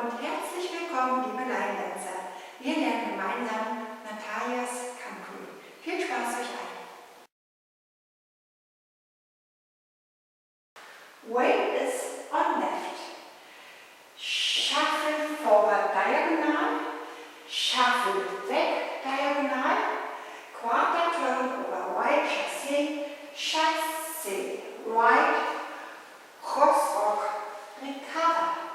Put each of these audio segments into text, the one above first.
und herzlich willkommen, liebe Line-Dancer. Wir lernen gemeinsam Natalias Country. Viel Spaß euch allen. Weight is on left. Shuffle forward diagonal. Shuffle back diagonal. Quarter turn over right chassé. Chassé right. Cross rock recover.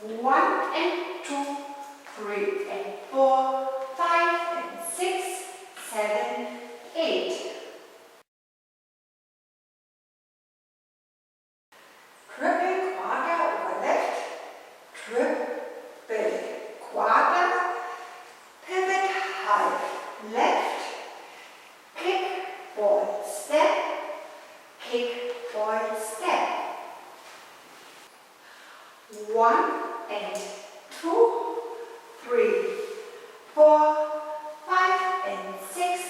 1 and 2, 3 and 4, 5 and 6, 7, 8. Triple quarter over left, triple quarter, pivot half left, kick, ball, step, kick, ball, step. 1 and 2, 3, 4, 5 and 6,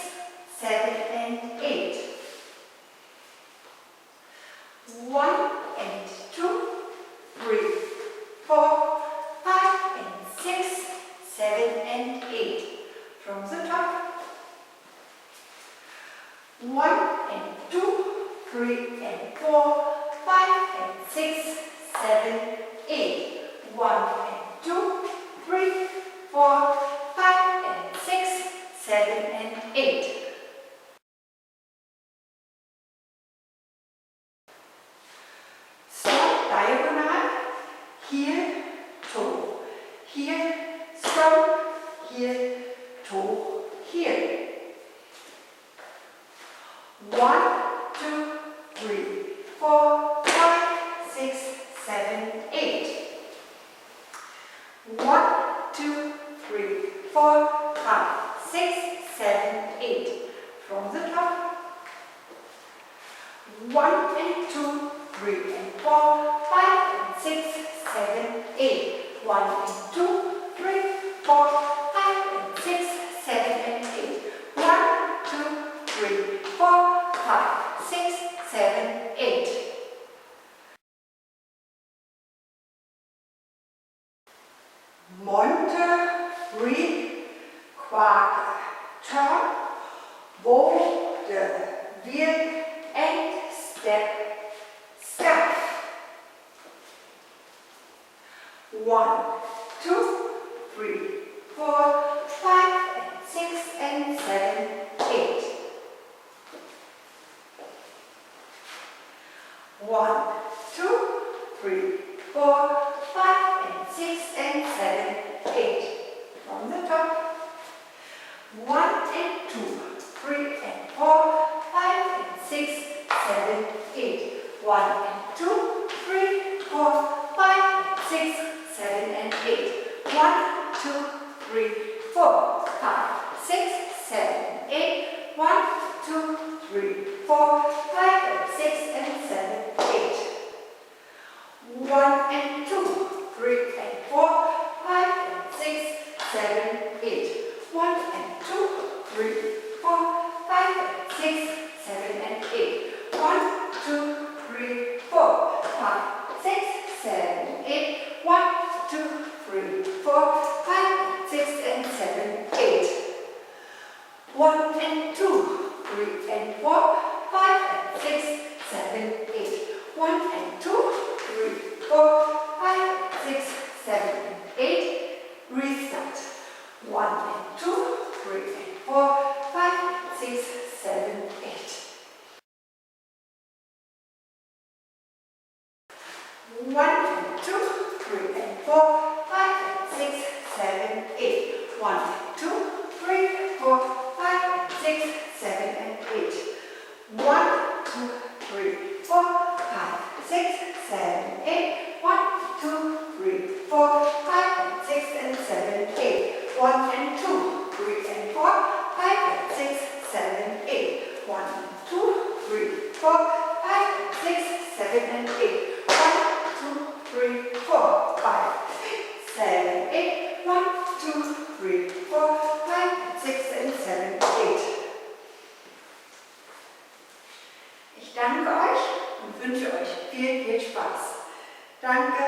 7 and 8. 1 and 2, 3, 4, 5 and 6, 7 and 8. From the top. 1 and 2, 3 and 4, 5 and 6, 7, 8. 1 and 2, 3, 4, 5 and 6, 7 and 8. Stop diagonal, heel, toe. Heel, stop, heel, toe, heel. 1, 2, 3, 4, 5, 6, 7, 8. 1, 2, 3, 4, 5, 6, 7, 8. From the top. 1 and 2, 3 and 4, 5 and 6, 7, 8. 1 and 2, 3, 4, 5 and 6, 7 and 8. 1, 2, 3, 4, 5, 6, 7, 8. Monte, three, quarter, turn, würde, wird, and step, step. 1, 2, 3, 4, 5 and 6 and 7, 8. 1, 2, 3, 4, 5 and 6 and 7, 8. From the top. 1 and 2, 3 and 4, 5 and 6, 7, 8. 1 and 2, 3, 4, 5 and 6, 7 and 8. 1, 2, 3, 4, 5, 6, 7, 8. 1, 2, 3, 4, 5 and 6 and 7, 8. 1 and 2, 3 and 4, 5 and 6, 7, 8. 1 and 2, 3, 4, 5 and 6, 7 and 8. 1, 2, 3, 4, 5, 6, 7, 8. 1, 2, 3, 4, 5 and 6 and 7, 8. 1 and 2, 3 and 4, 5 and 6, 7, 8. 1 and 2, 3, 4, 5, 6, 7, and 8. Restart. 1 and 2, 3 and 4, 5, 6, 7, 8. 1 and 2, 3 and 4, 5 and 6, 7, 8. 1 and 2, 3, 4, 5 and 6, 7 and 8. 1, 2, 3, 4, 5, 6, 7, 8. 1, 2, 3, 4, 5 and 6 and 7, 8. 1 and 2, 3 and 4, 5 and 6, 7, 8. 1 and 2, 3, 4, 5 and 6, 7 and 8. 1, 2, 3, 4, 5, 6, 7, 8. 1, 2, 3, 4, 5 and 6 and 7, 8. Ich danke euch und wünsche euch viel Spaß. Danke.